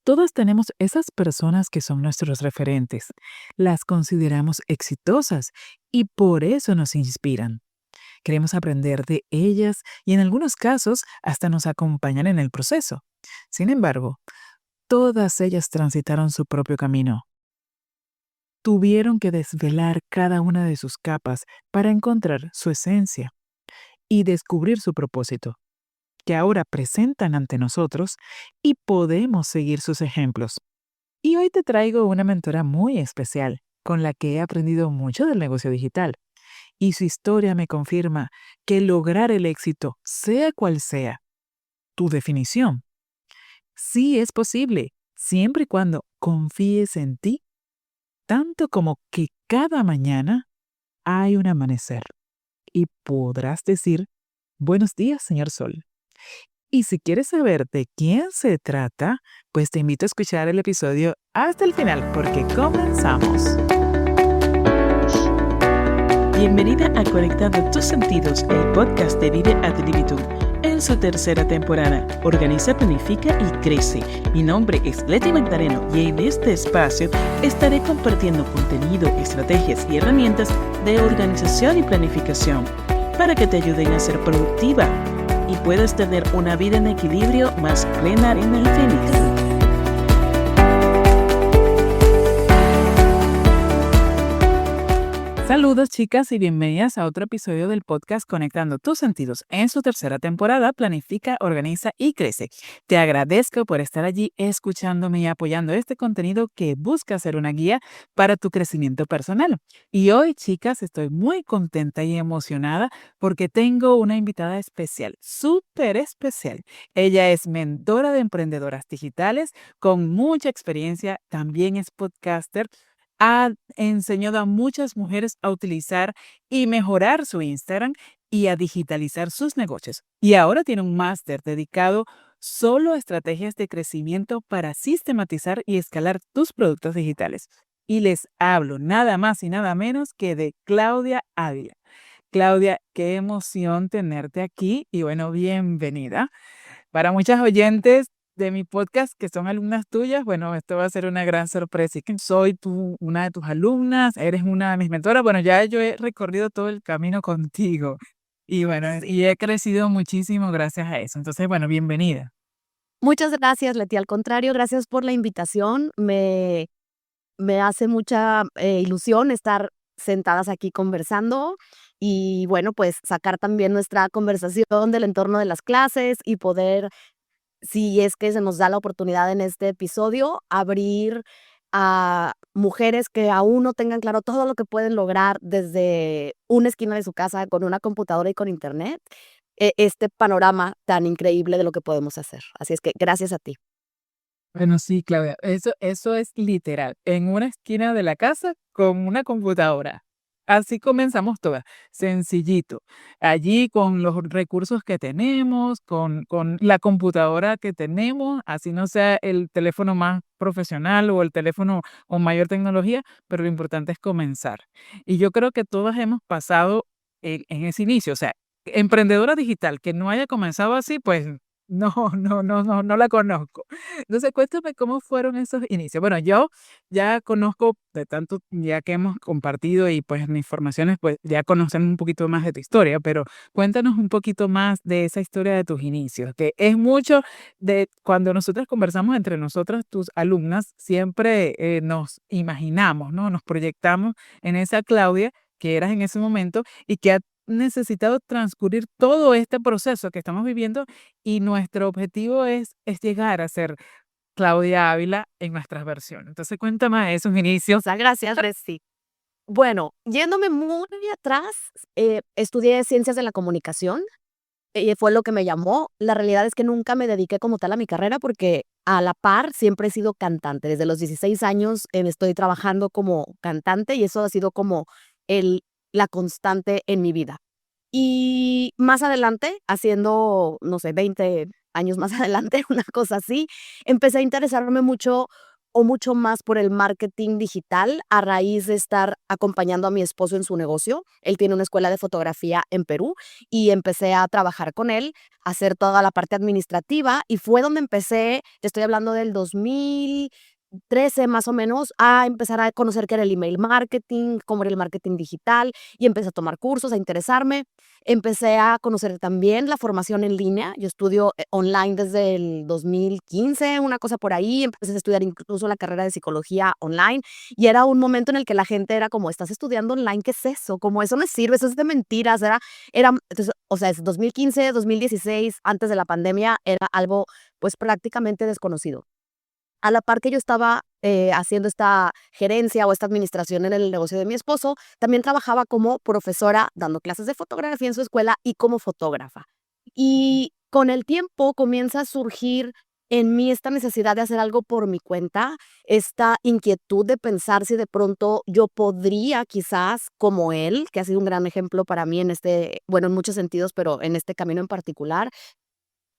Todos tenemos esas personas que son nuestros referentes. Las consideramos exitosas y por eso nos inspiran. Queremos aprender de ellas y en algunos casos hasta nos acompañan en el proceso. Sin embargo, todas ellas transitaron su propio camino. Tuvieron que desvelar cada una de sus capas para encontrar su esencia y descubrir su propósito, que ahora presentan ante nosotros y podemos seguir sus ejemplos. Y hoy te traigo una mentora muy especial, con la que he aprendido mucho del negocio digital. Y su historia me confirma que lograr el éxito, sea cual sea tu definición, sí es posible, siempre y cuando confíes en ti, tanto como que cada mañana hay un amanecer y podrás decir, buenos días, señor Sol. Y si quieres saber de quién se trata, pues te invito a escuchar el episodio hasta el final porque comenzamos. Bienvenida a Conectando tus Sentidos, el podcast de Vive ad Libitum. En su tercera temporada, Organiza, Planifica y Crece. Mi nombre es Leti Magdaleno y en este espacio estaré compartiendo contenido, estrategias y herramientas de organización y planificación para que te ayuden a ser productiva y puedas tener una vida en equilibrio más plena en el feliz. Saludos chicas y bienvenidas a otro episodio del podcast Conectando tus Sentidos. En su tercera temporada, Planifica, Organiza y Crece. Te agradezco por estar allí escuchándome y apoyando este contenido que busca ser una guía para tu crecimiento personal. Y hoy, chicas, estoy muy contenta y emocionada porque tengo una invitada especial, súper especial. Ella es mentora de emprendedoras digitales con mucha experiencia, también es podcaster. Ha enseñado a muchas mujeres a utilizar y mejorar su Instagram y a digitalizar sus negocios. Y ahora tiene un máster dedicado solo a estrategias de crecimiento para sistematizar y escalar tus productos digitales. Y les hablo nada más y nada menos que de Claudia Ávila. Claudia, qué emoción tenerte aquí y bueno, bienvenida. Para muchas oyentes de mi podcast que son alumnas tuyas, bueno, esto va a ser una gran sorpresa. Y que soy una de tus alumnas, eres una de mis mentoras. Bueno, ya yo he recorrido todo el camino contigo y bueno, y he crecido muchísimo gracias a eso. Entonces, bueno, bienvenida. Muchas gracias, Leti. Al contrario, gracias por la invitación. Me hace mucha ilusión estar sentadas aquí conversando y bueno, pues sacar también nuestra conversación del entorno de las clases y poder, si es que se nos da la oportunidad en este episodio, abrir a mujeres que aún no tengan claro todo lo que pueden lograr desde una esquina de su casa con una computadora y con internet, este panorama tan increíble de lo que podemos hacer. Así es que gracias a ti. Bueno, sí, Claudia, eso es literal, en una esquina de la casa con una computadora. Así comenzamos todas, sencillito. Allí con los recursos que tenemos, con la computadora que tenemos, así no sea el teléfono más profesional o el teléfono con mayor tecnología, pero lo importante es comenzar. Y yo creo que todas hemos pasado en ese inicio, o sea, emprendedora digital que no haya comenzado así, pues no, no la conozco. Entonces, cuéntame cómo fueron esos inicios. Bueno, yo ya conozco de tanto, ya que hemos compartido y pues mis formaciones, pues ya conocemos un poquito más de tu historia, pero cuéntanos un poquito más de esa historia de tus inicios, que es mucho de cuando nosotras conversamos entre nosotras, tus alumnas, siempre nos imaginamos, ¿no? Nos proyectamos en esa Claudia que eras en ese momento y que ha necesitado transcurrir todo este proceso que estamos viviendo y nuestro objetivo es llegar a ser Claudia Ávila en nuestras versiones. Entonces, cuéntame de esos inicios. Muchas gracias, Reci. Bueno, yéndome muy atrás, estudié ciencias de la comunicación, fue lo que me llamó. La realidad es que nunca me dediqué como tal a mi carrera porque a la par siempre he sido cantante. Desde los 16 años estoy trabajando como cantante y eso ha sido como el, la constante en mi vida. Y más adelante, haciendo, no sé, 20 años más adelante, una cosa así, empecé a interesarme mucho o mucho más por el marketing digital a raíz de estar acompañando a mi esposo en su negocio. Él tiene una escuela de fotografía en Perú y empecé a trabajar con él, a hacer toda la parte administrativa y fue donde empecé, te estoy hablando del 2013 más o menos, a empezar a conocer qué era el email marketing, cómo era el marketing digital y empecé a tomar cursos, a interesarme. Empecé a conocer también la formación en línea. Yo estudio online desde el 2015, una cosa por ahí. Empecé a estudiar incluso la carrera de psicología online y era un momento en el que la gente era como, ¿estás estudiando online? ¿Qué es eso? Como eso no sirve, eso es de mentiras. Entonces, o sea, es 2015, 2016, antes de la pandemia, era algo pues prácticamente desconocido. A la par que yo estaba haciendo esta gerencia o esta administración en el negocio de mi esposo, también trabajaba como profesora dando clases de fotografía en su escuela y como fotógrafa. Y con el tiempo comienza a surgir en mí esta necesidad de hacer algo por mi cuenta, esta inquietud de pensar si de pronto yo podría quizás, como él, que ha sido un gran ejemplo para mí en este, bueno, en muchos sentidos, pero en este camino en particular,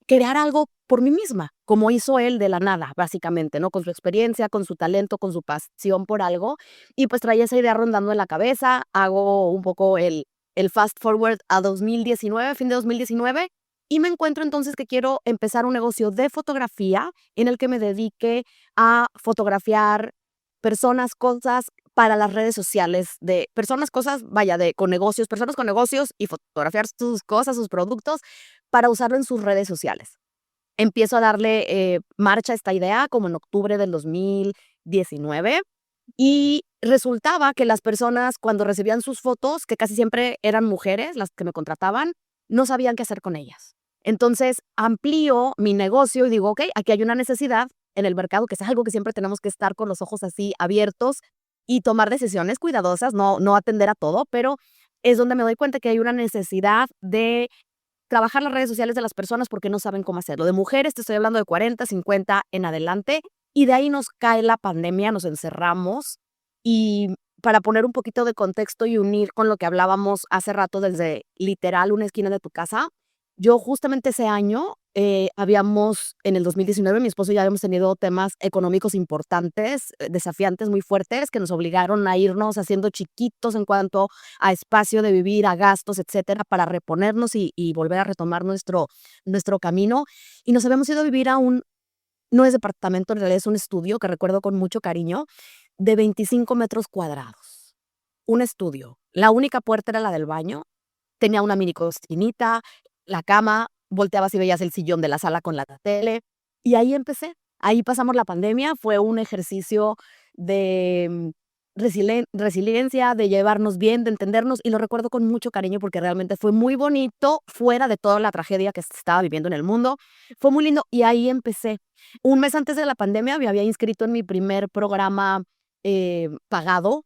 crear algo por mí misma, como hizo él de la nada, básicamente, ¿no? Con su experiencia, con su talento, con su pasión por algo. Y pues traía esa idea rondando en la cabeza. Hago un poco el fast forward a 2019, fin de 2019, y me encuentro entonces que quiero empezar un negocio de fotografía en el que me dedique a fotografiar personas, cosas para las redes sociales, de personas, cosas, vaya, de con negocios, personas con negocios y fotografiar sus cosas, sus productos para usarlo en sus redes sociales. Empiezo a darle marcha a esta idea como en octubre del 2019 y resultaba que las personas cuando recibían sus fotos, que casi siempre eran mujeres las que me contrataban, no sabían qué hacer con ellas. Entonces amplío mi negocio y digo, ok, aquí hay una necesidad en el mercado, que es algo que siempre tenemos que estar con los ojos así abiertos y tomar decisiones cuidadosas, no atender a todo, pero es donde me doy cuenta que hay una necesidad de trabajar las redes sociales de las personas porque no saben cómo hacerlo. De mujeres, te estoy hablando de 40, 50 en adelante, y de ahí nos cae la pandemia, nos encerramos, y para poner un poquito de contexto y unir con lo que hablábamos hace rato desde literal una esquina de tu casa, yo justamente ese año en el 2019, mi esposo y yo habíamos tenido temas económicos importantes, desafiantes, muy fuertes, que nos obligaron a irnos haciendo chiquitos en cuanto a espacio de vivir, a gastos, etcétera, para reponernos y volver a retomar nuestro camino. Y nos habíamos ido a vivir no es departamento, en realidad es un estudio que recuerdo con mucho cariño, de 25 metros cuadrados. Un estudio. La única puerta era la del baño, tenía una mini cocinita, la cama, volteabas y veías el sillón de la sala con la tele, y ahí empecé. Ahí pasamos la pandemia, fue un ejercicio de resiliencia, de llevarnos bien, de entendernos, y lo recuerdo con mucho cariño porque realmente fue muy bonito, fuera de toda la tragedia que se estaba viviendo en el mundo. Fue muy lindo y ahí empecé. Un mes antes de la pandemia me había inscrito en mi primer programa pagado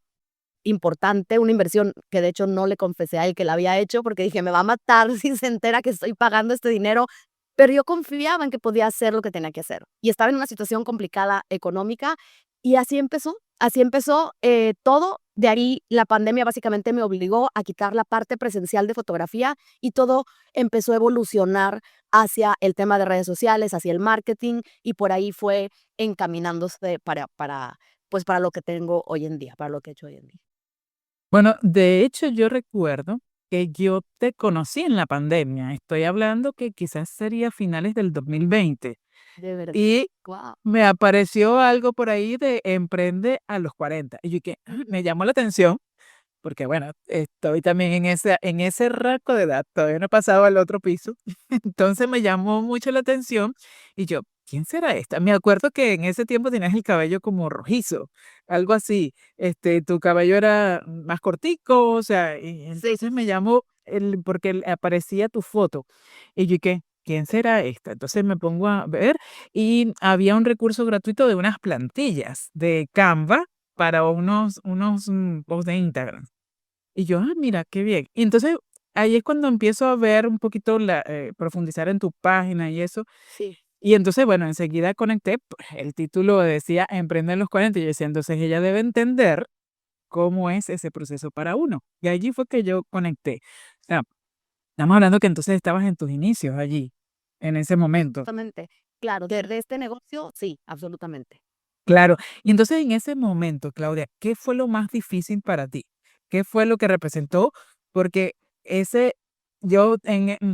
importante, una inversión que de hecho no le confesé a él que la había hecho porque dije, me va a matar si se entera que estoy pagando este dinero, pero yo confiaba en que podía hacer lo que tenía que hacer. Y estaba en una situación complicada económica y así empezó todo. De ahí la pandemia básicamente me obligó a quitar la parte presencial de fotografía y todo empezó a evolucionar hacia el tema de redes sociales, hacia el marketing y por ahí fue encaminándose pues para lo que tengo hoy en día, para lo que he hecho hoy en día. Bueno, de hecho, yo recuerdo que yo te conocí en la pandemia. Estoy hablando que quizás sería finales del 2020. De verdad, Y guau. me apareció algo por ahí de emprende a los 40. Y yo que Ujú. me llamó la atención porque, bueno, estoy también en ese rango de edad. Todavía no he pasado al otro piso. Entonces me llamó mucho la atención y yo, ¿quién será esta? Me acuerdo que en ese tiempo tenías el cabello como rojizo, algo así. Tu cabello era más cortico, o sea, y Sí, entonces me llamó porque aparecía tu foto. Y yo, ¿qué? ¿Quién será esta? Entonces me pongo a ver y había un recurso gratuito de unas plantillas de Canva para unos posts de Instagram. Y yo, mira, qué bien. Y entonces ahí es cuando empiezo a ver un poquito profundizar en tu página y eso. sí, Y entonces, bueno, enseguida conecté, pues, el título decía Emprende en los 40 y yo decía, entonces ella debe entender cómo es ese proceso para uno. Y allí fue que yo conecté. O sea, estamos hablando que entonces estabas en tus inicios allí, en ese momento. justamente. Claro, de este negocio, sí, absolutamente. Claro. Y entonces en ese momento, Claudia, ¿qué fue lo más difícil para ti? ¿Qué fue lo que representó? Porque ese, o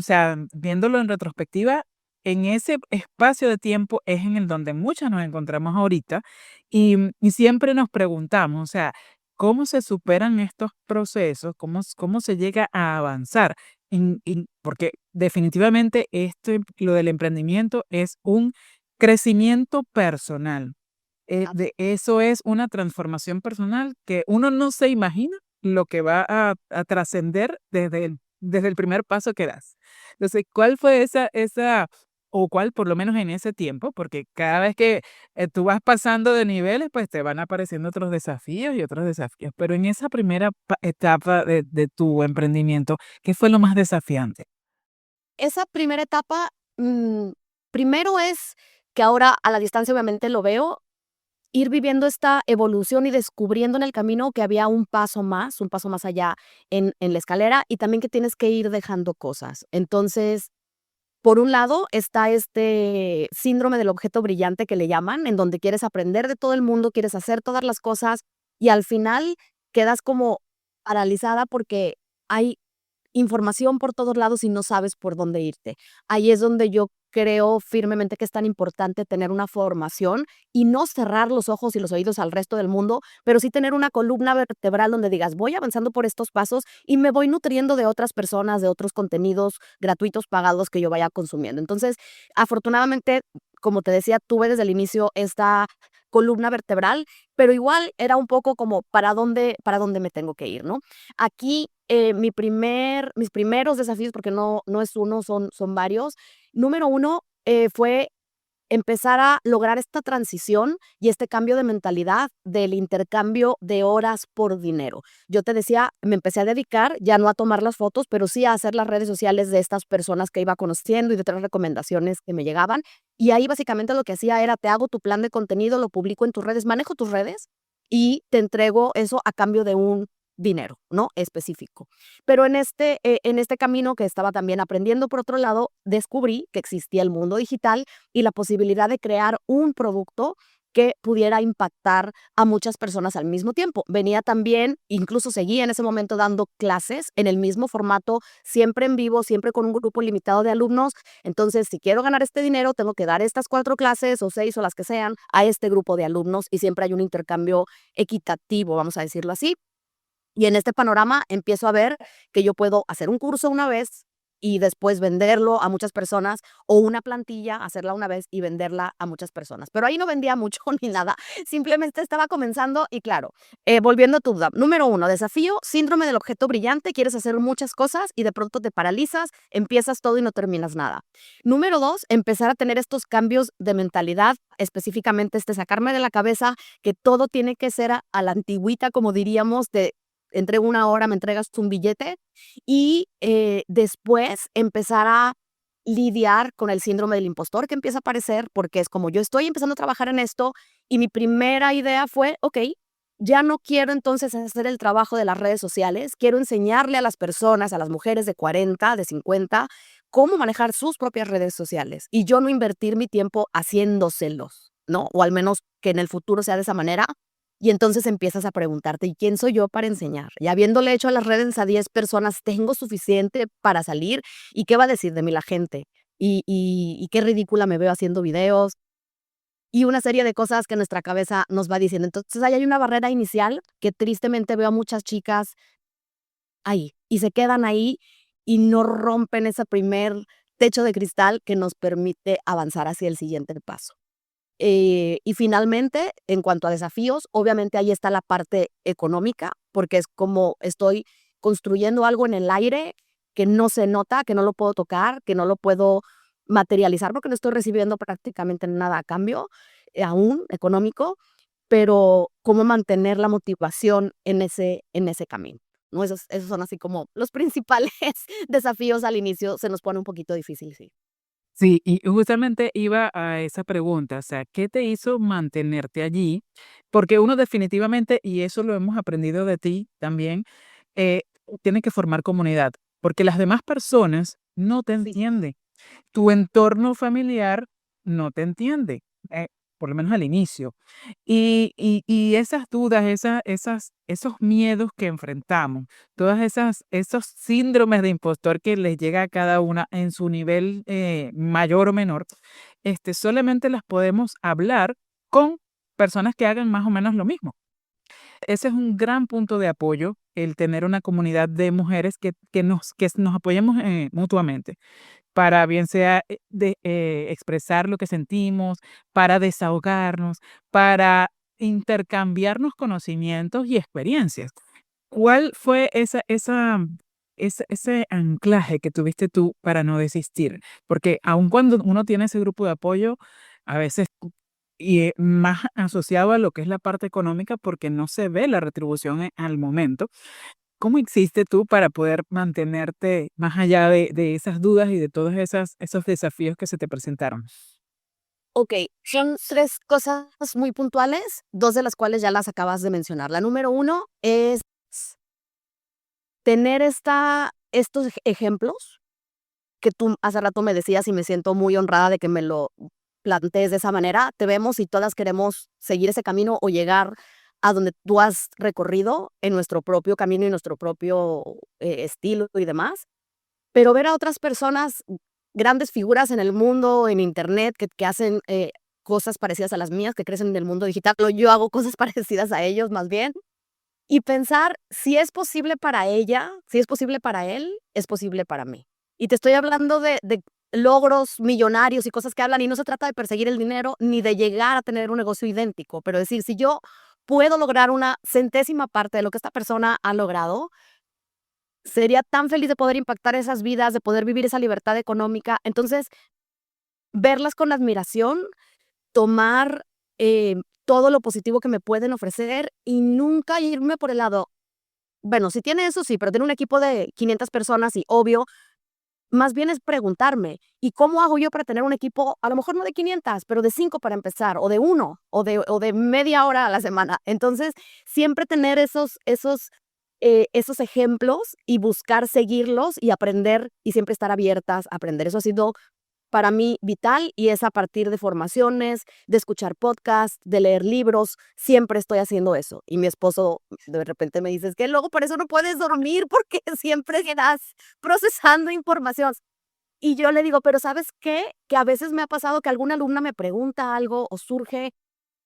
sea, viéndolo en retrospectiva, en ese espacio de tiempo es en el donde muchas nos encontramos ahorita y siempre nos preguntamos, o sea, ¿cómo se superan estos procesos? ¿Cómo se llega a avanzar? Porque definitivamente lo del emprendimiento es un crecimiento personal. De eso es una transformación personal que uno no se imagina lo que va a trascender desde el primer paso que das. Entonces, ¿cuál fue o cuál por lo menos en ese tiempo? Porque cada vez que tú vas pasando de niveles, pues te van apareciendo otros desafíos y otros desafíos. Pero en esa primera etapa de tu emprendimiento, ¿qué fue lo más desafiante? Esa primera etapa, primero es que ahora a la distancia obviamente lo veo, ir viviendo esta evolución y descubriendo en el camino que había un paso más allá en la escalera y también que tienes que ir dejando cosas. Entonces, por un lado está este síndrome del objeto brillante que le llaman, en donde quieres aprender de todo el mundo, quieres hacer todas las cosas y al final quedas como paralizada porque hay información por todos lados y no sabes por dónde irte. Ahí es donde yo creo firmemente que es tan importante tener una formación y no cerrar los ojos y los oídos al resto del mundo, pero sí tener una columna vertebral donde digas, voy avanzando por estos pasos y me voy nutriendo de otras personas, de otros contenidos gratuitos, pagados que yo vaya consumiendo. Entonces, afortunadamente, como te decía, tuve desde el inicio esta columna vertebral, pero igual era un poco como para dónde me tengo que ir, ¿no? Aquí, mis primeros desafíos, porque no es uno, son varios. Número uno, fue empezar a lograr esta transición y este cambio de mentalidad del intercambio de horas por dinero. Yo te decía, me empecé a dedicar ya no a tomar las fotos, pero sí a hacer las redes sociales de estas personas que iba conociendo y de otras recomendaciones que me llegaban. Y ahí básicamente lo que hacía era, te hago tu plan de contenido, lo publico en tus redes, manejo tus redes y te entrego eso a cambio de un dinero, ¿no? Específico. Pero en este camino que estaba también aprendiendo, por otro lado, descubrí que existía el mundo digital y la posibilidad de crear un producto que pudiera impactar a muchas personas al mismo tiempo. Venía también, incluso seguía en ese momento dando clases en el mismo formato, siempre en vivo, siempre con un grupo limitado de alumnos. Entonces, si quiero ganar este dinero, tengo que dar estas 4 clases o 6 o las que sean a este grupo de alumnos y siempre hay un intercambio equitativo, vamos a decirlo así. Y en este panorama empiezo a ver que yo puedo hacer un curso una vez y después venderlo a muchas personas, o una plantilla, hacerla una vez y venderla a muchas personas. Pero ahí no vendía mucho ni nada, simplemente estaba comenzando y claro, volviendo a tu duda. Número uno, desafío, síndrome del objeto brillante, quieres hacer muchas cosas y de pronto te paralizas, empiezas todo y no terminas nada. Número dos, empezar a tener estos cambios de mentalidad, específicamente sacarme de la cabeza que todo tiene que ser a la antigüita, como diríamos, de entrego una hora, me entregas un billete y después empezar a lidiar con el síndrome del impostor que empieza a aparecer, porque es como yo estoy empezando a trabajar en esto y mi primera idea fue, ok, ya no quiero entonces hacer el trabajo de las redes sociales, quiero enseñarle a las personas, a las mujeres de 40, de 50, cómo manejar sus propias redes sociales y yo no invertir mi tiempo haciéndoselos, ¿no? O al menos que en el futuro sea de esa manera. Y entonces empiezas a preguntarte, ¿y quién soy yo para enseñar? Y habiéndole hecho a las redes a 10 personas, ¿tengo suficiente para salir? ¿Y qué va a decir de mí la gente? Y qué ridícula me veo haciendo videos, y una serie de cosas que nuestra cabeza nos va diciendo. Entonces, ahí hay una barrera inicial que tristemente veo a muchas chicas ahí, y se quedan ahí y no rompen ese primer techo de cristal que nos permite avanzar hacia el siguiente paso. Y finalmente, en cuanto a desafíos, obviamente ahí está la parte económica, porque es como estoy construyendo algo en el aire que no se nota, que no lo puedo tocar, que no lo puedo materializar porque no estoy recibiendo prácticamente nada a cambio, aún económico, pero cómo mantener la motivación en ese camino, ¿no? Esos son así como los principales desafíos al inicio, se nos pone un poquito difícil, sí. Sí, y justamente iba a esa pregunta, o sea, ¿qué te hizo mantenerte allí? Porque uno definitivamente, y eso lo hemos aprendido de ti también, eh, tiene que formar comunidad, porque las demás personas no te Sí. entienden. Tu entorno familiar no te entiende. por lo menos al inicio. Y esas dudas, esos miedos que enfrentamos, todas esos síndromes de impostor que les llega a cada una en su nivel mayor o menor, solamente las podemos hablar con personas que hagan más o menos lo mismo. Ese es un gran punto de apoyo, el tener una comunidad de mujeres que nos apoyemos mutuamente para bien sea expresar lo que sentimos, para desahogarnos, para intercambiarnos conocimientos y experiencias. ¿Cuál fue ese anclaje que tuviste tú para no desistir? Porque aun cuando uno tiene ese grupo de apoyo, a veces y más asociado a lo que es la parte económica, porque no se ve la retribución al momento. ¿Cómo hiciste tú para poder mantenerte más allá de esas dudas y de todos esos desafíos que se te presentaron? Ok, son 3 cosas muy puntuales, 2 de las cuales ya las acabas de mencionar. La número uno es tener estos ejemplos que tú hace rato me decías y me siento muy honrada de que me lo plantees de esa manera. Te vemos y todas queremos seguir ese camino o llegar a donde tú has recorrido en nuestro propio camino y nuestro propio estilo y demás. Pero ver a otras personas, grandes figuras en el mundo, en internet, que hacen cosas parecidas a las mías, que crecen en el mundo digital, o yo hago cosas parecidas a ellos más bien, y pensar si es posible para ella, si es posible para él, es posible para mí. Y te estoy hablando de logros millonarios y cosas que hablan, y no se trata de perseguir el dinero ni de llegar a tener un negocio idéntico, pero decir, si yo puedo lograr una centésima parte de lo que esta persona ha logrado, sería tan feliz de poder impactar esas vidas, de poder vivir esa libertad económica. Entonces, verlas con admiración, tomar todo lo positivo que me pueden ofrecer y nunca irme por el lado, bueno, si tiene eso sí, pero tiene un equipo de 500 personas y obvio, más bien es preguntarme, ¿y cómo hago yo para tener un equipo, a lo mejor no de 500, pero de 5 para empezar, o de uno, o de media hora a la semana? Entonces, siempre tener esos ejemplos y buscar seguirlos y aprender y siempre estar abiertas a aprender. Eso ha sido para mí vital y es a partir de formaciones, de escuchar podcasts, de leer libros, siempre estoy haciendo eso. Y mi esposo de repente me dice, es que luego por eso no puedes dormir porque siempre estás procesando información. Y yo le digo, pero ¿sabes qué? Que a veces me ha pasado que alguna alumna me pregunta algo o surge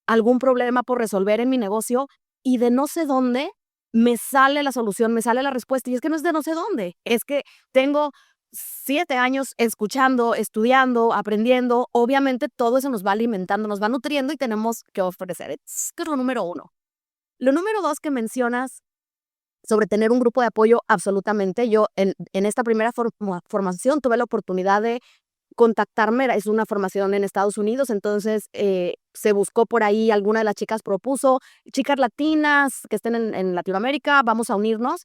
algún problema por resolver en mi negocio y de no sé dónde me sale la solución, me sale la respuesta. Y es que no es de no sé dónde, es que tengo 7 años escuchando, estudiando, aprendiendo. Obviamente todo eso nos va alimentando, nos va nutriendo y tenemos que ofrecer. Es lo número uno. Lo número dos que mencionas sobre tener un grupo de apoyo, absolutamente. Yo en esta primera formación tuve la oportunidad de contactarme, es una formación en Estados Unidos, entonces se buscó por ahí, alguna de las chicas propuso, chicas latinas que estén en Latinoamérica, vamos a unirnos.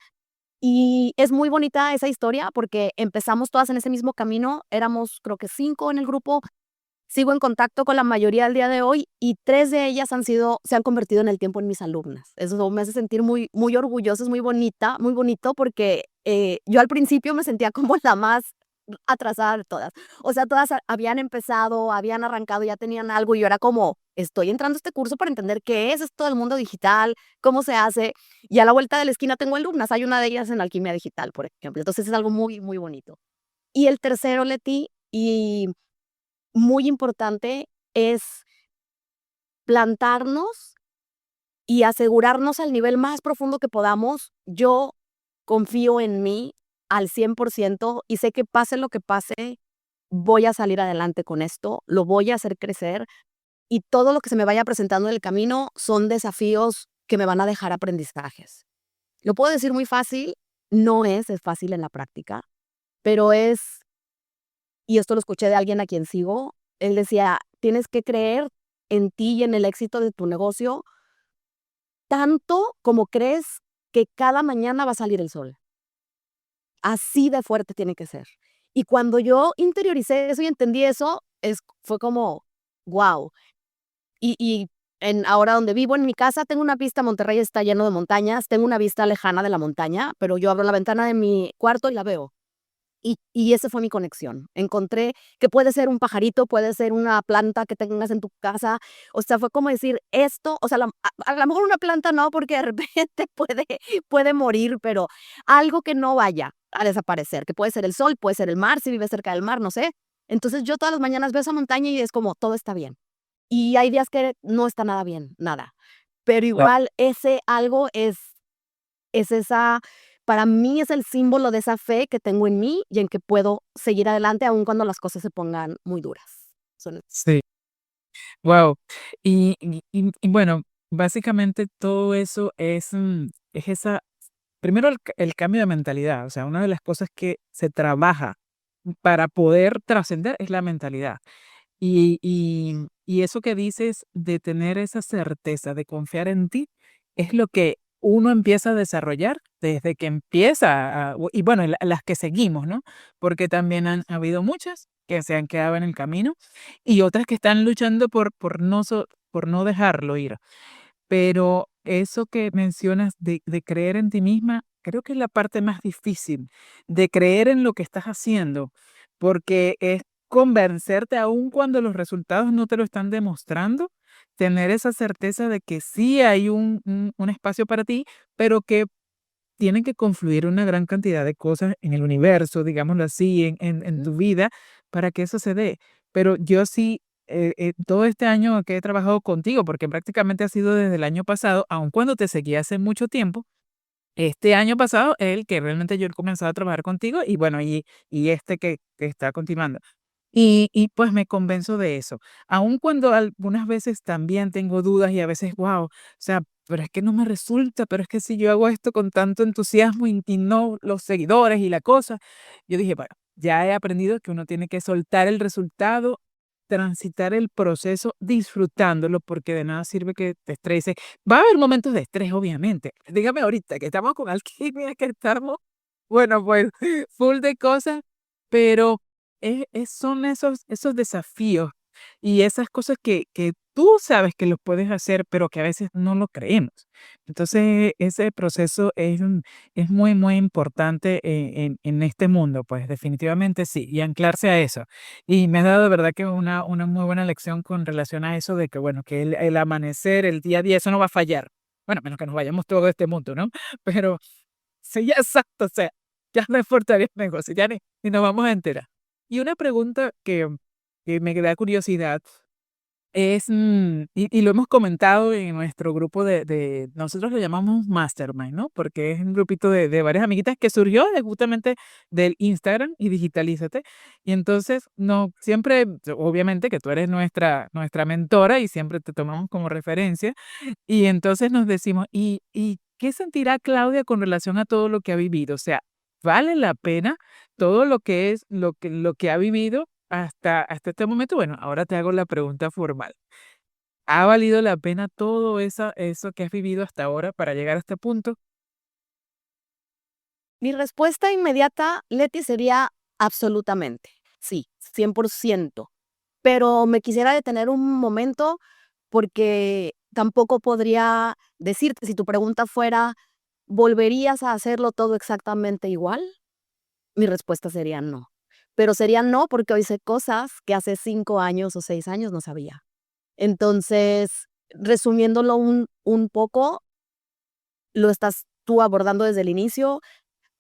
Y es muy bonita esa historia porque empezamos todas en ese mismo camino, éramos creo que 5 en el grupo, sigo en contacto con la mayoría al día de hoy y 3 de ellas se han convertido en el tiempo en mis alumnas. Eso me hace sentir muy, muy orgullosa, es muy bonito porque yo al principio me sentía como la más atrasada de todas. O sea, todas habían empezado, habían arrancado, ya tenían algo y yo era como, estoy entrando a este curso para entender qué es esto del mundo digital, cómo se hace. Y a la vuelta de la esquina tengo alumnas, hay una de ellas en alquimia digital, por ejemplo. Entonces es algo muy, muy bonito. Y el tercero, Leti, y muy importante, es plantarnos y asegurarnos al nivel más profundo que podamos. Yo confío en mí al 100% y sé que pase lo que pase, voy a salir adelante con esto, lo voy a hacer crecer y todo lo que se me vaya presentando en el camino son desafíos que me van a dejar aprendizajes. Lo puedo decir muy fácil, no es fácil en la práctica, pero y esto lo escuché de alguien a quien sigo, él decía, tienes que creer en ti y en el éxito de tu negocio tanto como crees que cada mañana va a salir el sol. Así de fuerte tiene que ser. Y cuando yo interioricé eso y entendí eso, fue como, wow. Y ahora donde vivo, en mi casa, tengo una vista, Monterrey está lleno de montañas, tengo una vista lejana de la montaña, pero yo abro la ventana de mi cuarto y la veo. Y esa fue mi conexión. Encontré que puede ser un pajarito, puede ser una planta que tengas en tu casa. O sea, fue como decir esto, o sea, a lo mejor una planta no, porque de repente puede morir, pero algo que no vaya a desaparecer, que puede ser el sol, puede ser el mar, si vives cerca del mar, no sé. Entonces yo todas las mañanas veo esa montaña y es como todo está bien. Y hay días que no está nada bien, nada. Pero igual ese algo es esa, para mí es el símbolo de esa fe que tengo en mí y en que puedo seguir adelante aun cuando las cosas se pongan muy duras. Son Sí. Wow. Y bueno, básicamente todo eso es esa primero el cambio de mentalidad, o sea, una de las cosas que se trabaja para poder trascender es la mentalidad. Y eso que dices de tener esa certeza, de confiar en ti, es lo que uno empieza a desarrollar desde que empieza y bueno, las que seguimos, ¿no? Porque también han habido muchas que se han quedado en el camino y otras que están luchando por no dejarlo ir. Pero eso que mencionas de creer en ti misma, creo que es la parte más difícil, de creer en lo que estás haciendo, porque es convencerte aún cuando los resultados no te lo están demostrando, tener esa certeza de que sí hay un espacio para ti, pero que tienen que confluir una gran cantidad de cosas en el universo, digámoslo así, en Ujú. tu vida, para que eso se dé. Pero yo sí, todo este año que he trabajado contigo, porque prácticamente ha sido desde el año pasado, aun cuando te seguí hace mucho tiempo, este año pasado es el que realmente yo he comenzado a trabajar contigo y bueno, y este que está continuando. Y pues me convenzo de eso, aun cuando algunas veces también tengo dudas y a veces, wow, o sea, pero es que no me resulta, pero es que si yo hago esto con tanto entusiasmo y no los seguidores y la cosa, yo dije, bueno, ya he aprendido que uno tiene que soltar el resultado, transitar el proceso disfrutándolo, porque de nada sirve que te estreses. Va a haber momentos de estrés, obviamente. Dígame ahorita que estamos con alquimia, que estamos, bueno, pues full de cosas, pero son esos desafíos y esas cosas que tú sabes que los puedes hacer, pero que a veces no lo creemos. Entonces, ese proceso es muy, muy importante en este mundo, pues definitivamente sí, y anclarse a eso. Y me ha dado de verdad que una muy buena lección con relación a eso de que, bueno, que el amanecer, el día a día, eso no va a fallar. Bueno, menos que nos vayamos todo este mundo, ¿no? Pero sí, ya exacto, o sea, ya no importaría el negocio, ya ni nos vamos a enterar. Y una pregunta que me da curiosidad es, y lo hemos comentado en nuestro grupo nosotros lo llamamos Mastermind, ¿no? Porque es un grupito de varias amiguitas que surgió justamente del Instagram y Digitalízate. Y entonces, no, siempre, obviamente que tú eres nuestra mentora y siempre te tomamos como referencia. Y entonces nos decimos, ¿y qué sentirá Claudia con relación a todo lo que ha vivido? O sea, ¿vale la pena todo lo que es lo que ha vivido hasta este momento? Bueno, ahora te hago la pregunta formal. ¿Ha valido la pena todo eso que has vivido hasta ahora para llegar a este punto? Mi respuesta inmediata, Leti, sería absolutamente, sí, 100%. Pero me quisiera detener un momento porque tampoco podría decirte, si tu pregunta fuera, ¿volverías a hacerlo todo exactamente igual? Mi respuesta sería no. Pero sería no porque hoy sé cosas que hace 5 años o 6 años no sabía. Entonces, resumiéndolo un poco, lo estás tú abordando desde el inicio,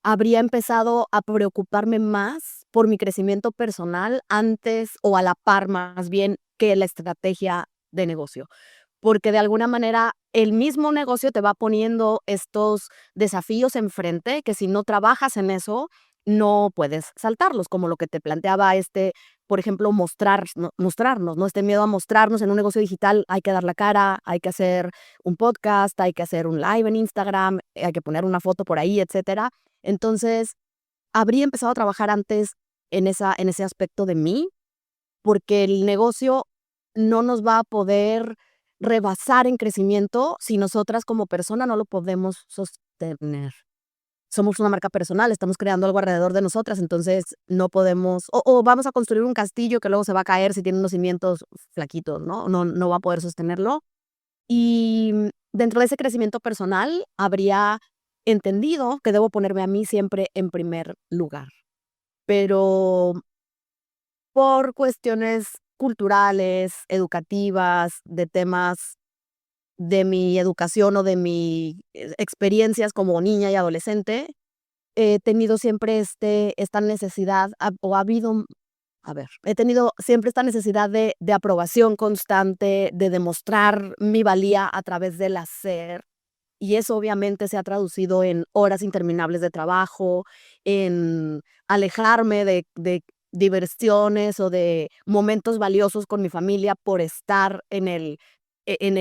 habría empezado a preocuparme más por mi crecimiento personal antes o a la par más bien que la estrategia de negocio, porque de alguna manera el mismo negocio te va poniendo estos desafíos enfrente que si no trabajas en eso, no puedes saltarlos, como lo que te planteaba por ejemplo, mostrarnos, ¿no? Este miedo a mostrarnos en un negocio digital, hay que dar la cara, hay que hacer un podcast, hay que hacer un live en Instagram, hay que poner una foto por ahí, etcétera. Entonces, habría empezado a trabajar antes en ese aspecto de mí, porque el negocio no nos va a poder rebasar en crecimiento si nosotras como persona no lo podemos sostener. Somos una marca personal, estamos creando algo alrededor de nosotras, entonces no podemos o vamos a construir un castillo que luego se va a caer si tiene unos cimientos flaquitos, ¿no? No va a poder sostenerlo. Y dentro de ese crecimiento personal, habría entendido que debo ponerme a mí siempre en primer lugar. pero por cuestiones culturales, educativas, de temas de mi educación o de mi experiencias como niña y adolescente, he tenido siempre esta necesidad, o ha habido, a ver, he tenido siempre esta necesidad de aprobación constante, de demostrar mi valía a través del hacer, y eso obviamente se ha traducido en horas interminables de trabajo, en alejarme de diversiones o de momentos valiosos con mi familia por estar en el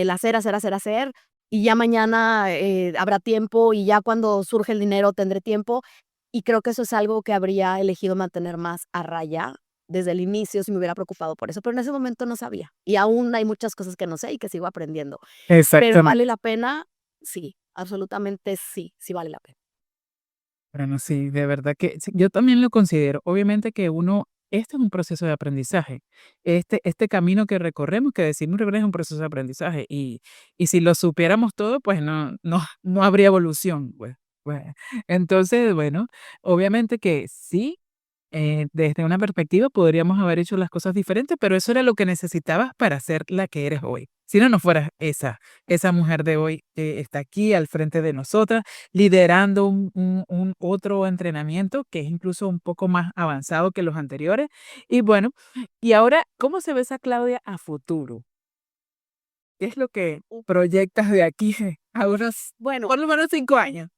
hacer, hacer, hacer, hacer, y ya mañana, habrá tiempo, y ya cuando surge el dinero tendré tiempo, y creo que eso es algo que habría elegido mantener más a raya desde el inicio si me hubiera preocupado por eso, pero en ese momento no sabía, y aún hay muchas cosas que no sé y que sigo aprendiendo. Pero, Exactamente. ¿vale la pena? Sí, absolutamente sí, sí vale la pena. Bueno, sí, de verdad que sí, yo también lo considero. Obviamente que uno, este es un proceso de aprendizaje. Este camino que recorremos, que decimos regreso, es un proceso de aprendizaje. Y si lo supiéramos todo, pues no habría evolución. Pues. Entonces, bueno, obviamente que sí, desde una perspectiva podríamos haber hecho las cosas diferentes, pero eso era lo que necesitabas para ser la que eres hoy. Si no, no fueras esa mujer de hoy que está aquí al frente de nosotras, liderando un otro entrenamiento que es incluso un poco más avanzado que los anteriores. Y bueno, y ahora, ¿cómo se ve esa Claudia a futuro? ¿Qué es lo que proyectas de aquí a unos, Bueno, por lo menos 5 años?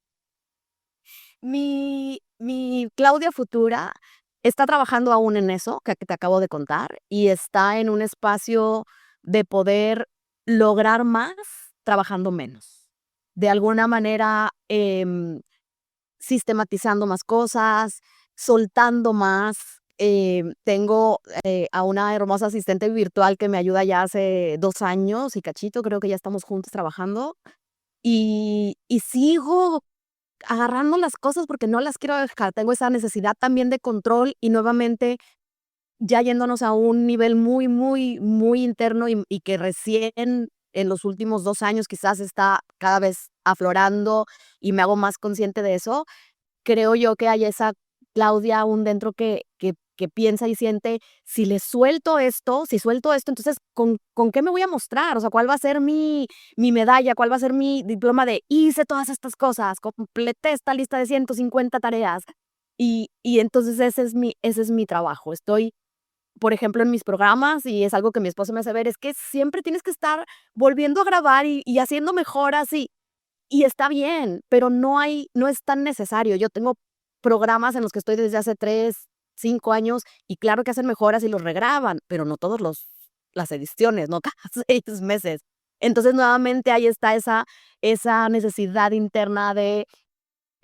mi Claudia futura está trabajando aún en eso que te acabo de contar, y está en un espacio de poder lograr más trabajando menos. De alguna manera, sistematizando más cosas, soltando más. Tengo, a una hermosa asistente virtual que me ayuda ya hace 2 años y cachito, creo que ya estamos juntos trabajando, y sigo agarrando las cosas porque no las quiero dejar. Tengo esa necesidad también de control y nuevamente ya yéndonos a un nivel muy, muy, muy interno y que recién en los últimos 2 años quizás está cada vez aflorando y me hago más consciente de eso. Creo yo que hay esa Claudia aún dentro que piensa y siente, si le suelto esto, si suelto esto, entonces, ¿con qué me voy a mostrar? O sea, ¿cuál va a ser mi medalla? ¿Cuál va a ser mi diploma de hice todas estas cosas, completé esta lista de 150 tareas? Y entonces ese es mi trabajo. Estoy, por ejemplo, en mis programas, y es algo que mi esposo me hace ver, es que siempre tienes que estar volviendo a grabar y haciendo mejoras y está bien, pero no es tan necesario. Yo tengo programas en los que estoy desde hace 3 5 años, y claro que hacen mejoras y los regraban, pero no todos los las ediciones, no cada 6 meses. Entonces, nuevamente ahí está esa necesidad interna de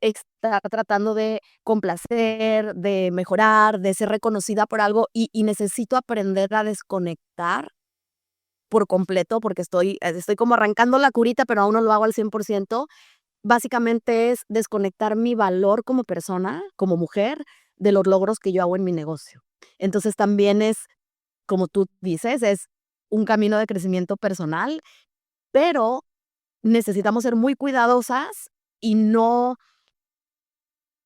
estar tratando de complacer, de mejorar, de ser reconocida por algo, y necesito aprender a desconectar por completo, porque estoy como arrancando la curita, pero aún no lo hago al 100%. Básicamente es desconectar mi valor como persona, como mujer, de los logros que yo hago en mi negocio. Entonces, también es, como tú dices, es un camino de crecimiento personal, pero necesitamos ser muy cuidadosas y no,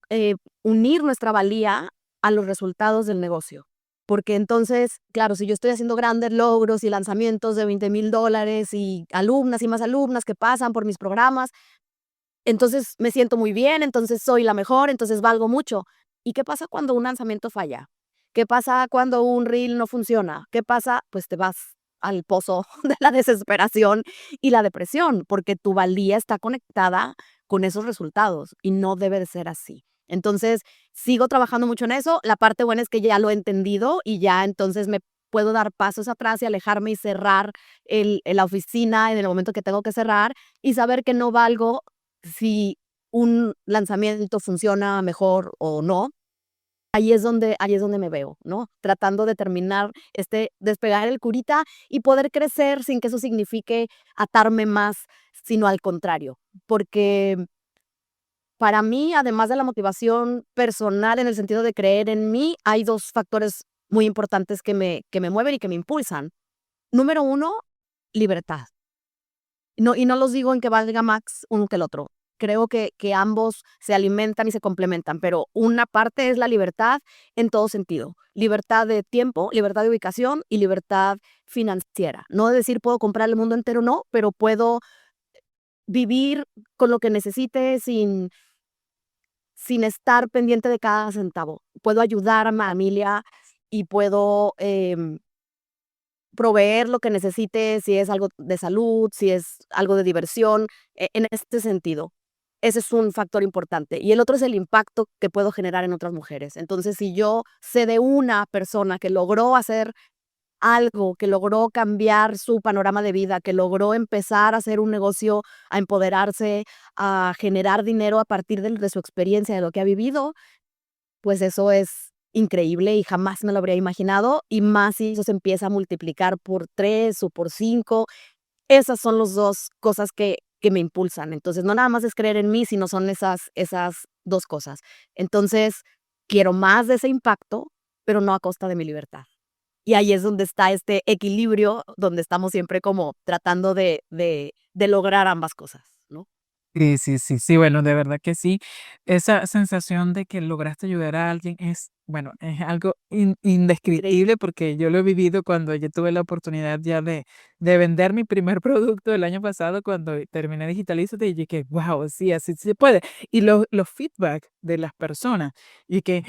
eh, unir nuestra valía a los resultados del negocio. Porque entonces, claro, si yo estoy haciendo grandes logros y lanzamientos de $20,000 y alumnas y más alumnas que pasan por mis programas, entonces me siento muy bien, entonces soy la mejor, entonces valgo mucho. ¿Y qué pasa cuando un lanzamiento falla? ¿Qué pasa cuando un reel no funciona? ¿Qué pasa? Pues te vas al pozo de la desesperación y la depresión, porque tu valía está conectada con esos resultados y no debe de ser así. Entonces, sigo trabajando mucho en eso. La parte buena es que ya lo he entendido y ya entonces me puedo dar pasos atrás y alejarme y cerrar la oficina en el momento que tengo que cerrar y saber que no valgo si un lanzamiento funciona mejor o no. Ahí es donde me veo, ¿no? Tratando de terminar, despegar el curita y poder crecer sin que eso signifique atarme más, sino al contrario. Porque para mí, además de la motivación personal en el sentido de creer en mí, hay 2 factores muy importantes que me mueven y que me impulsan. Número uno, libertad. No, y no los digo en que valga más uno que el otro. creo que ambos se alimentan y se complementan, pero una parte es la libertad en todo sentido. Libertad de tiempo, libertad de ubicación y libertad financiera. No de decir puedo comprar el mundo entero, no, pero puedo vivir con lo que necesite sin estar pendiente de cada centavo. Puedo ayudar a mi familia y puedo proveer lo que necesite, si es algo de salud, si es algo de diversión, en este sentido. Ese es un factor importante. Y el otro es el impacto que puedo generar en otras mujeres. Entonces, si yo sé de una persona que logró hacer algo, que logró cambiar su panorama de vida, que logró empezar a hacer un negocio, a empoderarse, a generar dinero a partir de su experiencia, de lo que ha vivido, pues eso es increíble y jamás me lo habría imaginado, y más si eso se empieza a multiplicar por 3 o por 5. Esas son las 2 cosas que me impulsan. Entonces, no nada más es creer en mí, sino son esas 2 cosas. Entonces, quiero más de ese impacto, pero no a costa de mi libertad. Y ahí es donde está este equilibrio, donde estamos siempre como tratando de lograr ambas cosas, ¿no? Sí, sí, sí, sí, bueno, de verdad que sí. Esa sensación de que lograste ayudar a alguien es, bueno, es algo Increíble. indescriptible porque yo lo he vivido cuando yo tuve la oportunidad ya de vender mi primer producto el año pasado cuando terminé Digitalízate y dije, wow, sí, así sí se puede. Y los feedback de las personas y que,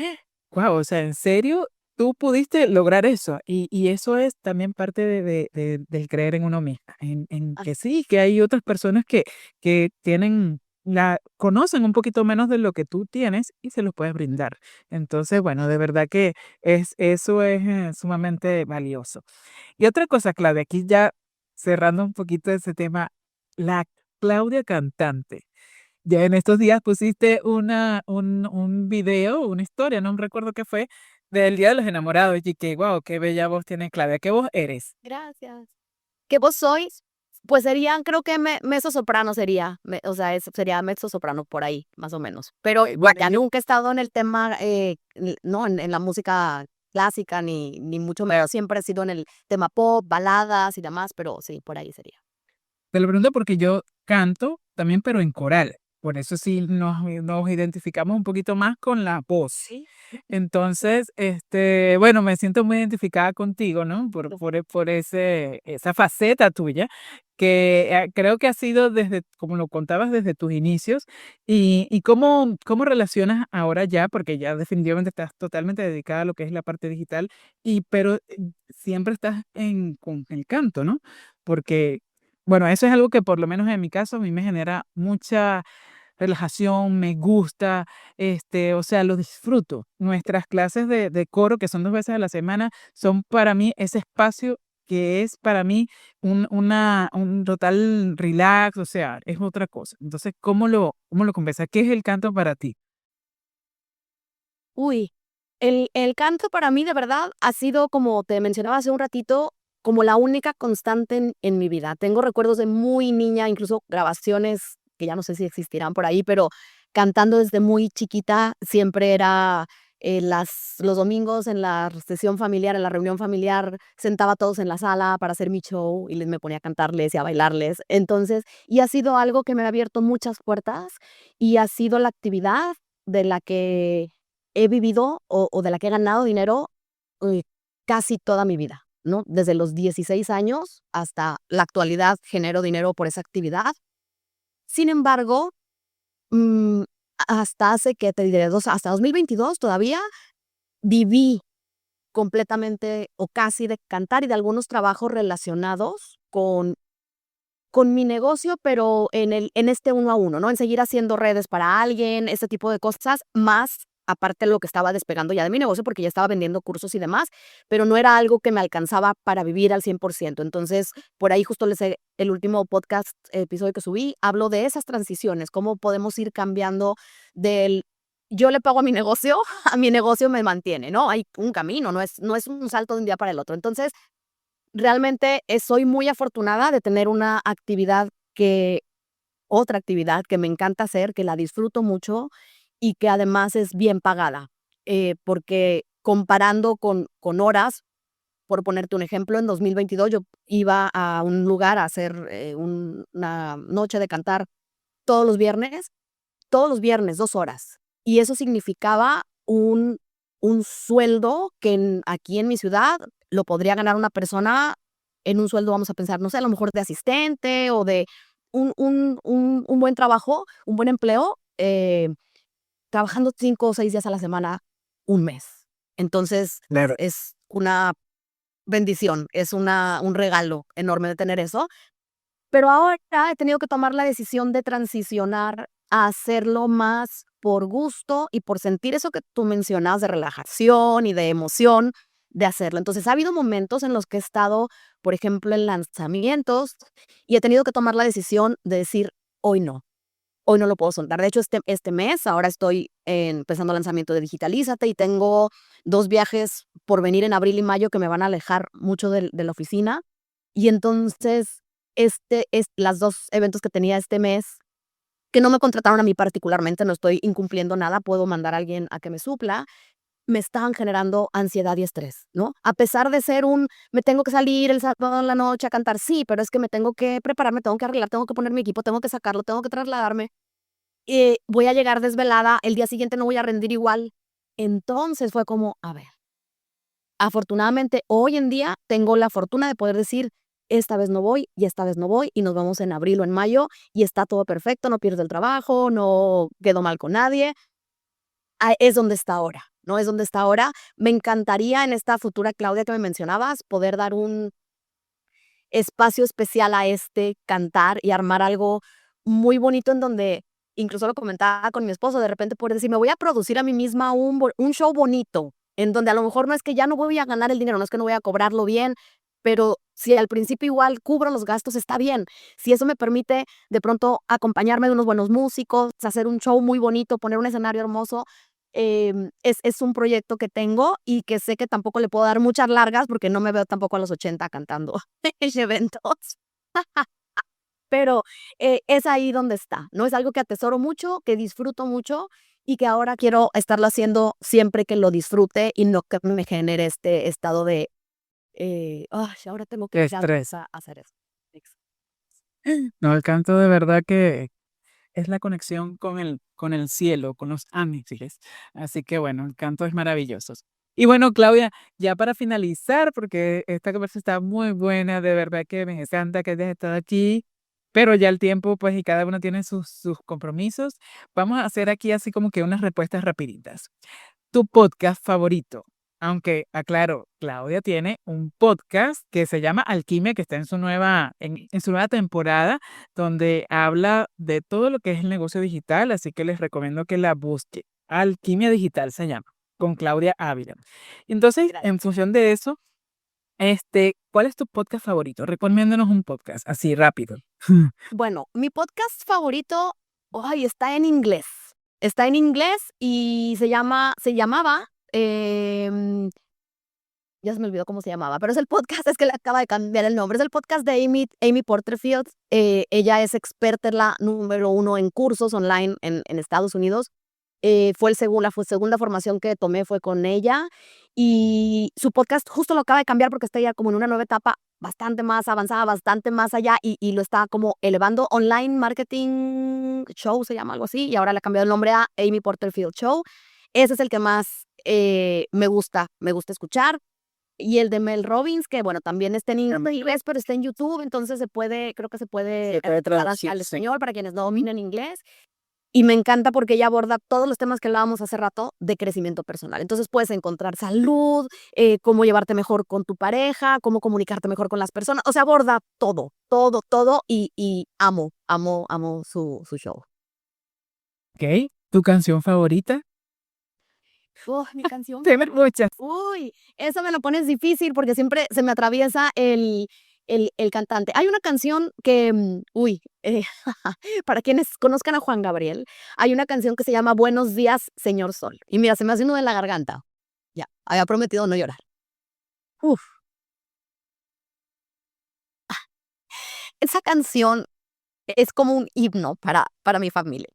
wow, o sea, ¿en serio? Tú pudiste lograr eso y eso es también parte del creer en uno misma, en que Así sí, que hay otras personas que tienen conocen un poquito menos de lo que tú tienes y se los puedes brindar. Entonces, bueno, de verdad que eso es sumamente valioso. Y otra cosa, Claudia, aquí ya cerrando un poquito ese tema, la Claudia cantante. Ya en estos días pusiste un video, una historia, no recuerdo qué fue, del Día de los Enamorados. Y que, wow, qué bella voz tiene Claudia. ¿Qué voz eres? Gracias. ¿Qué voz soy? Pues serían, creo que mezzosoprano sería, o sea, eso sería mezzosoprano por ahí, más o menos. Pero Bueno, vaya, nunca he estado en el tema, no, en la música clásica, ni mucho menos. Siempre he sido en el tema pop, baladas y demás, pero sí, por ahí sería. te lo pregunto porque yo canto también, pero en coral. Por eso sí nos identificamos un poquito más con la voz. Sí. Entonces, bueno, me siento muy identificada contigo, ¿no? Por esa faceta tuya, que creo que ha sido desde, como lo contabas, desde tus inicios. Y cómo relacionas ahora ya, porque ya definitivamente estás totalmente dedicada a lo que es la parte digital, pero siempre estás con el canto, ¿no? Porque bueno, eso es algo que por lo menos en mi caso a mí me genera mucha relajación, me gusta, o sea, lo disfruto. Nuestras clases de coro, que son 2 veces a la semana, son para mí ese espacio que es para mí un total relax, o sea, es otra cosa. Entonces, ¿cómo lo conversas? ¿Qué es el canto para ti? Uy, el canto para mí de verdad ha sido, como te mencionaba hace un ratito, como la única constante en mi vida. Tengo recuerdos de muy niña, incluso grabaciones que ya no sé si existirán por ahí, pero cantando desde muy chiquita siempre era, los domingos en la sesión familiar, en la reunión familiar, sentaba a todos en la sala para hacer mi show y me ponía a cantarles y a bailarles. Entonces, y ha sido algo que me ha abierto muchas puertas y ha sido la actividad de la que he vivido o de la que he ganado dinero, eh, casi toda mi vida, ¿no? Desde los 16 años hasta la actualidad genero dinero por esa actividad. Sin embargo, mm, hasta hace, ¿qué te diré? Hasta 2022 todavía viví completamente o casi de cantar y de algunos trabajos relacionados con mi negocio, pero en este uno a uno, ¿no? En seguir haciendo redes para alguien, ese tipo de cosas, más aparte de lo que estaba despegando ya de mi negocio, porque ya estaba vendiendo cursos y demás, pero no era algo que me alcanzaba para vivir al 100%. Entonces, por ahí justo el último podcast, episodio que subí, hablo de esas transiciones, cómo podemos ir cambiando del yo le pago a mi negocio, a mi negocio me mantiene, ¿no? Hay un camino, no es un salto de un día para el otro. Entonces, realmente, soy muy afortunada de tener una actividad otra actividad que me encanta hacer, que la disfruto mucho y que además es bien pagada, porque comparando con horas, por ponerte un ejemplo, en 2022 yo iba a un lugar a hacer, una noche de cantar todos los viernes todos los viernes, 2 horas. Y eso significaba un sueldo que aquí en mi ciudad lo podría ganar una persona en un sueldo, vamos a pensar, no sé, a lo mejor de asistente o de un buen trabajo, un buen empleo, trabajando 5 o 6 días a la semana, un mes. Entonces, Claro. es una bendición, es un regalo enorme de tener eso. Pero ahora he tenido que tomar la decisión de transicionar a hacerlo más por gusto y por sentir eso que tú mencionas de relajación y de emoción de hacerlo. Entonces, ha habido momentos en los que he estado, por ejemplo, en lanzamientos y he tenido que tomar la decisión de decir: hoy no lo puedo soltar". De hecho, este mes, ahora estoy empezando el lanzamiento de Digitalízate y tengo 2 viajes por venir en abril y mayo que me van a alejar mucho de la oficina. Y entonces, las 2 eventos que tenía este mes, que no me contrataron a mí particularmente, no estoy incumpliendo nada, puedo mandar a alguien a que me supla, me estaban generando ansiedad y estrés, ¿no? A pesar de ser me tengo que salir el sábado en la noche a cantar, sí, pero es que me tengo que preparar, me tengo que arreglar, tengo que poner mi equipo, tengo que sacarlo, tengo que trasladarme, voy a llegar desvelada, el día siguiente no voy a rendir igual. Entonces fue como, a ver, afortunadamente hoy en día tengo la fortuna de poder decir, esta vez no voy y esta vez no voy y nos vamos en abril o en mayo y está todo perfecto, no pierdo el trabajo, no quedo mal con nadie. Es donde está ahora, ¿no? Es donde está ahora. Me encantaría en esta futura Claudia que me mencionabas poder dar un espacio especial a cantar y armar algo muy bonito en donde, incluso lo comentaba con mi esposo, de repente poder decir, me voy a producir a mí misma un show bonito, en donde a lo mejor no es que ya no voy a ganar el dinero, no es que no voy a cobrarlo bien, pero si al principio igual cubro los gastos, está bien. Si eso me permite de pronto acompañarme de unos buenos músicos, hacer un show muy bonito, poner un escenario hermoso, es un proyecto que tengo y que sé que tampoco le puedo dar muchas largas porque no me veo tampoco a los 80 cantando en eventos. Pero, es ahí donde está, ¿no? Es algo que atesoro mucho, que disfruto mucho y que ahora quiero estarlo haciendo siempre que lo disfrute y no que me genere este estado de, ay, ahora tengo que Qué ir a estrés. hacer eso. No, el canto de verdad que es la conexión con el cielo, con los ángeles. Así que bueno, el canto es maravilloso. Y bueno, Claudia, ya para finalizar, porque esta conversación está muy buena, de verdad que me encanta que hayas estado aquí, pero ya el tiempo, pues, y cada uno tiene sus compromisos. Vamos a hacer aquí así como que unas respuestas rapiditas. Tu podcast favorito. Aunque, aclaro, Claudia tiene un podcast que se llama Alquimia, que está en su nueva temporada, donde habla de todo lo que es el negocio digital, así que les recomiendo que la busquen. Alquimia Digital se llama, con Claudia Ávila. Entonces, Gracias. en función de eso, ¿cuál es tu podcast favorito? Recomiéndanos un podcast, así rápido. Bueno, mi podcast favorito, ay, está en inglés. Está en inglés y se llamaba, ya se me olvidó cómo se llamaba, pero es el podcast, es que le acaba de cambiar el nombre, es el podcast de Amy Porterfield. Ella es experta, en la número 1 en cursos online en Estados Unidos. La segunda formación que tomé fue con ella y su podcast justo lo acaba de cambiar porque está ya como en una nueva etapa bastante más avanzada, bastante más allá y lo está como elevando. Online Marketing Show se llama algo así y ahora le ha cambiado el nombre a Amy Porterfield Show. Ese es el que más me gusta escuchar. Y el de Mel Robbins, que bueno, también está en inglés, pero está en YouTube, entonces creo que se puede adaptar al español para quienes no dominen inglés. Y me encanta porque ella aborda todos los temas que hablábamos hace rato de crecimiento personal. Entonces puedes encontrar salud, cómo llevarte mejor con tu pareja, cómo comunicarte mejor con las personas. O sea, aborda todo, todo, todo y amo su show. ¿Ok? ¿Tu canción favorita? Mi canción Tienes muchas. Uy, eso me lo pones difícil porque siempre se me atraviesa el cantante. Hay una canción que, para quienes conozcan a Juan Gabriel, hay una canción que se llama Buenos días, señor sol. Y mira, se me hace un nudo en la garganta. Ya, había prometido no llorar. Uf, esa canción es como un himno para mi familia.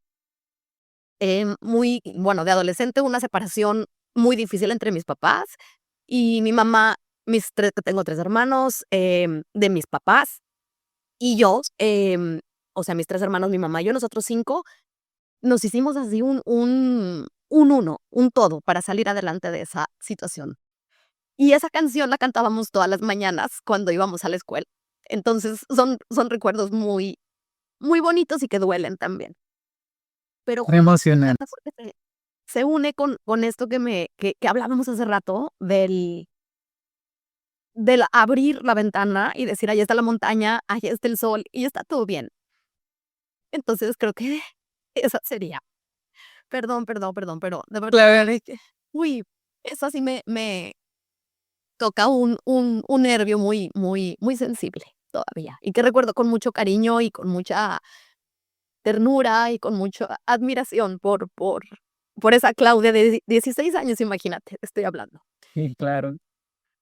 Bueno, de adolescente, una separación muy difícil entre mis papás y mi mamá, tengo 3 hermanos, de mis papás y yo, o sea, mis 3 hermanos, mi mamá y yo, nosotros 5, nos hicimos así un todo para salir adelante de esa situación. Y esa canción la cantábamos todas las mañanas cuando íbamos a la escuela. Entonces, son recuerdos muy, muy bonitos y que duelen también. Pero Muy justo me emocionante. encanta porque se une con esto que hablábamos hace rato del abrir la ventana y decir: "Ahí está la montaña, ahí está el sol y está todo bien". Entonces, creo que esa sería. Perdón, perdón, perdón, pero de verdad es que, uy, eso sí me toca un nervio muy, muy, muy sensible todavía, y que recuerdo con mucho cariño y con mucha ternura y con mucha admiración por esa Claudia de 16 años, imagínate, estoy hablando. Sí, claro.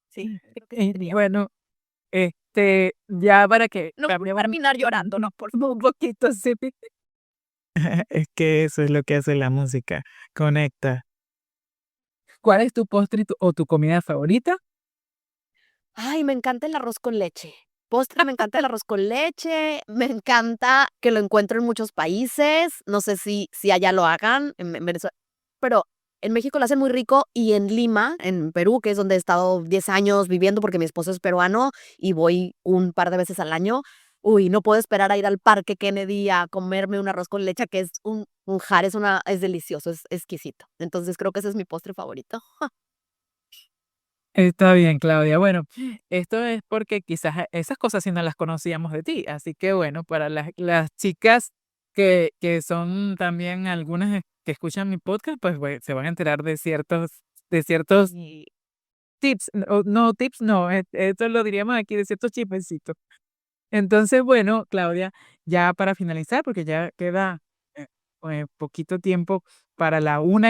Sí, creo que Y sería. bueno, ya para que No puedo cambiemos terminar llorando, no, por favor. un poquito, sí. Es que eso es lo que hace la música, conecta. ¿Cuál es tu postre o tu comida favorita? Ay, me encanta el arroz con leche. Postre, me encanta el arroz con leche, me encanta que lo encuentro en muchos países, no sé si allá lo hagan, en Venezuela, pero en México lo hacen muy rico y en Lima, en Perú, que es donde he estado 10 años viviendo porque mi esposo es peruano y voy un par de veces al año. Uy, no puedo esperar a ir al Parque Kennedy a comerme un arroz con leche, que es un jar, es delicioso, es exquisito. Entonces, creo que ese es mi postre favorito. Está bien, Claudia. Bueno, esto es porque quizás esas cosas sí no las conocíamos de ti. Así que bueno, para las chicas que son también algunas que escuchan mi podcast, pues se van a enterar de ciertos Y tips. No, tips no, esto lo diríamos aquí, de ciertos chismecitos. Entonces, bueno, Claudia, ya para finalizar, porque ya queda eh, poquito tiempo para la una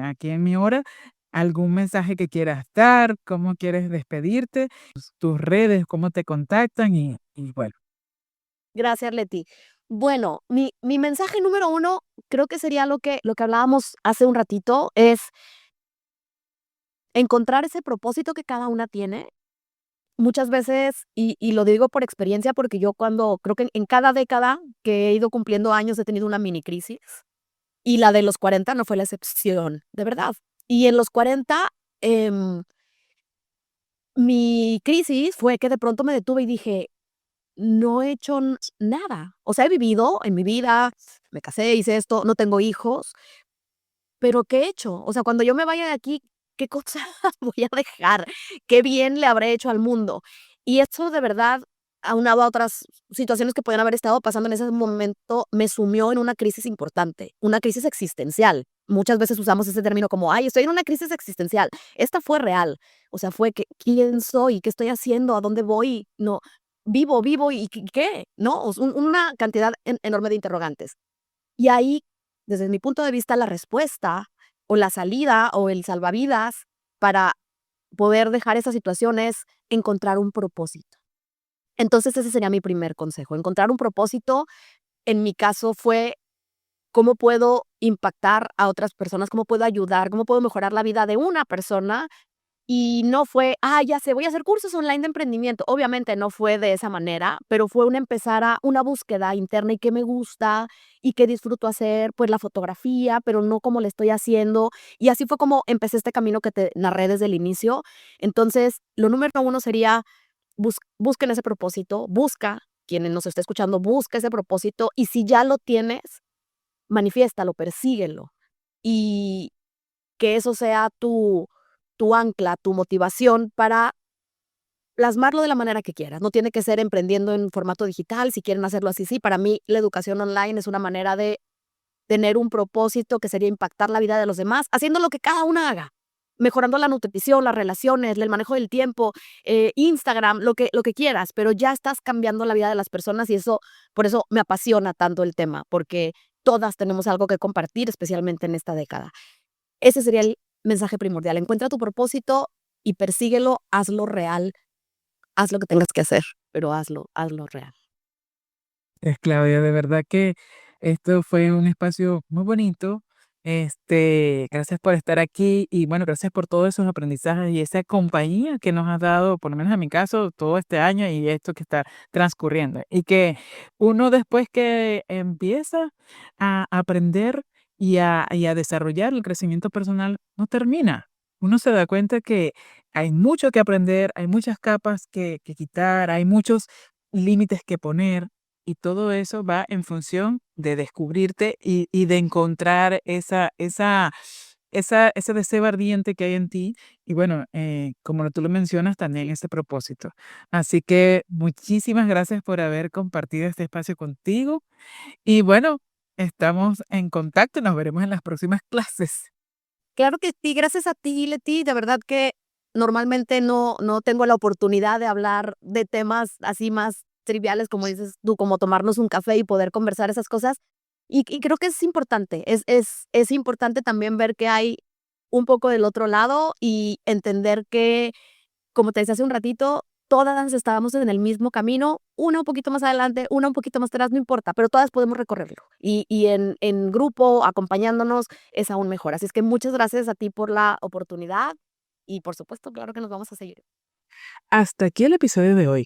aquí en mi hora, ¿algún mensaje que quieras dar? ¿Cómo quieres despedirte? Tus redes, cómo te contactan y bueno. gracias, Leti. Bueno, mi mensaje número uno creo que sería lo que hablábamos hace un ratito, es encontrar ese propósito que cada una tiene. Muchas veces, y lo digo por experiencia, porque yo cuando creo que en cada década que he ido cumpliendo años he tenido una mini crisis, y la de los 40 no fue la excepción, de verdad. Y en los 40, em, mi crisis fue que de pronto me detuve y dije: "No he hecho nada". O sea, he vivido en mi vida, me casé, hice esto, no tengo hijos, pero ¿qué he hecho? O sea, cuando yo me vaya de aquí, ¿qué cosa voy a dejar? ¿Qué bien le habré hecho al mundo? Y eso de verdad, aunado a otras situaciones que podían haber estado pasando en ese momento, me sumió en una crisis importante, una crisis existencial. Muchas veces usamos ese término como: "Ay, estoy en una crisis existencial". Esta fue real. O sea, fue que, ¿quién soy? ¿Qué estoy haciendo? ¿A dónde voy? No, vivo, ¿y qué? ¿No? Una cantidad enorme de interrogantes. Y ahí, desde mi punto de vista, la respuesta, o la salida, o el salvavidas para poder dejar esa situación es encontrar un propósito. Entonces, ese sería mi primer consejo, encontrar un propósito. En mi caso fue, ¿cómo puedo impactar a otras personas? ¿Cómo puedo ayudar? ¿Cómo puedo mejorar la vida de una persona? Y no fue: "Ah, ya sé, voy a hacer cursos online de emprendimiento". Obviamente no fue de esa manera, pero fue una búsqueda interna y qué me gusta y qué disfruto hacer, pues la fotografía, pero no como le estoy haciendo. Y así fue como empecé este camino que te narré desde el inicio. Entonces, lo número uno sería busquen ese propósito, busca, quienes nos está escuchando, busca ese propósito y si ya lo tienes, manifiéstalo, persíguelo. Y que eso sea tu ancla, tu motivación para plasmarlo de la manera que quieras. No tiene que ser emprendiendo en formato digital, si quieren hacerlo así, sí. Para mí, la educación online es una manera de tener un propósito que sería impactar la vida de los demás, haciendo lo que cada una haga, mejorando la nutrición, las relaciones, el manejo del tiempo, Instagram, lo que quieras, pero ya estás cambiando la vida de las personas y eso, por eso me apasiona tanto el tema, porque todas tenemos algo que compartir, especialmente en esta década. Ese sería el mensaje primordial. Encuentra tu propósito y persíguelo, hazlo real, haz lo que tengas que hacer, pero hazlo real. Es Claudia, de verdad que esto fue un espacio muy bonito Gracias por estar aquí y bueno, gracias por todos esos aprendizajes y esa compañía que nos has dado, por lo menos en mi caso, todo este año y esto que está transcurriendo. Y que uno después que empieza a aprender y a desarrollar el crecimiento personal, no termina. Uno se da cuenta que hay mucho que aprender, hay muchas capas que quitar, hay muchos límites que poner. Y todo eso va en función de descubrirte y de encontrar ese deseo ardiente que hay en ti. Y bueno, como tú lo mencionas, también ese propósito. Así que muchísimas gracias por haber compartido este espacio contigo. Y bueno, estamos en contacto y nos veremos en las próximas clases. Claro que sí, gracias a ti, Leti. De verdad que normalmente no tengo la oportunidad de hablar de temas así más triviales, como dices tú, como tomarnos un café y poder conversar esas cosas. Y creo que es importante, es importante también ver que hay un poco del otro lado y entender que, como te decía hace un ratito, todas estábamos en el mismo camino, una un poquito más adelante, una un poquito más atrás, no importa, pero todas podemos recorrerlo. Y en grupo, acompañándonos, es aún mejor. Así es que muchas gracias a ti por la oportunidad y por supuesto, claro que nos vamos a seguir. Hasta aquí el episodio de hoy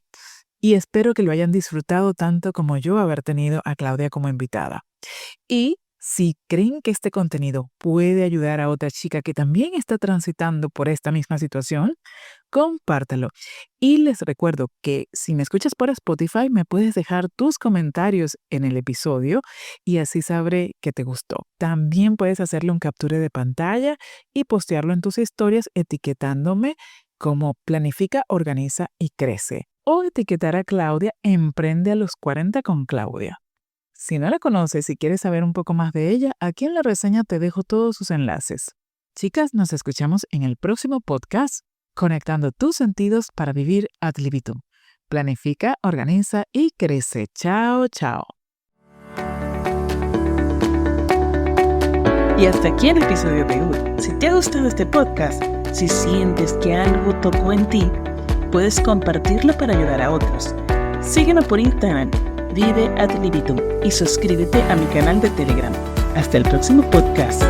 y espero que lo hayan disfrutado tanto como yo haber tenido a Claudia como invitada. Y si creen que este contenido puede ayudar a otra chica que también está transitando por esta misma situación, compártelo. Y les recuerdo que si me escuchas por Spotify, me puedes dejar tus comentarios en el episodio y así sabré que te gustó. También puedes hacerle un capture de pantalla y postearlo en tus historias etiquetándome como Planifica, Organiza y Crece. O etiquetar a Claudia Emprende a los 40 con Claudia. Si no la conoces y quieres saber un poco más de ella, aquí en la reseña te dejo todos sus enlaces. Chicas, nos escuchamos en el próximo podcast, conectando tus sentidos para vivir ad libitum. Planifica, organiza y crece. Chao, chao. Y hasta aquí el episodio de hoy. Si te ha gustado este podcast, si sientes que algo tocó en ti, puedes compartirlo para ayudar a otros. Sígueme por Instagram, Vive ad libitum, y suscríbete a mi canal de Telegram. Hasta el próximo podcast.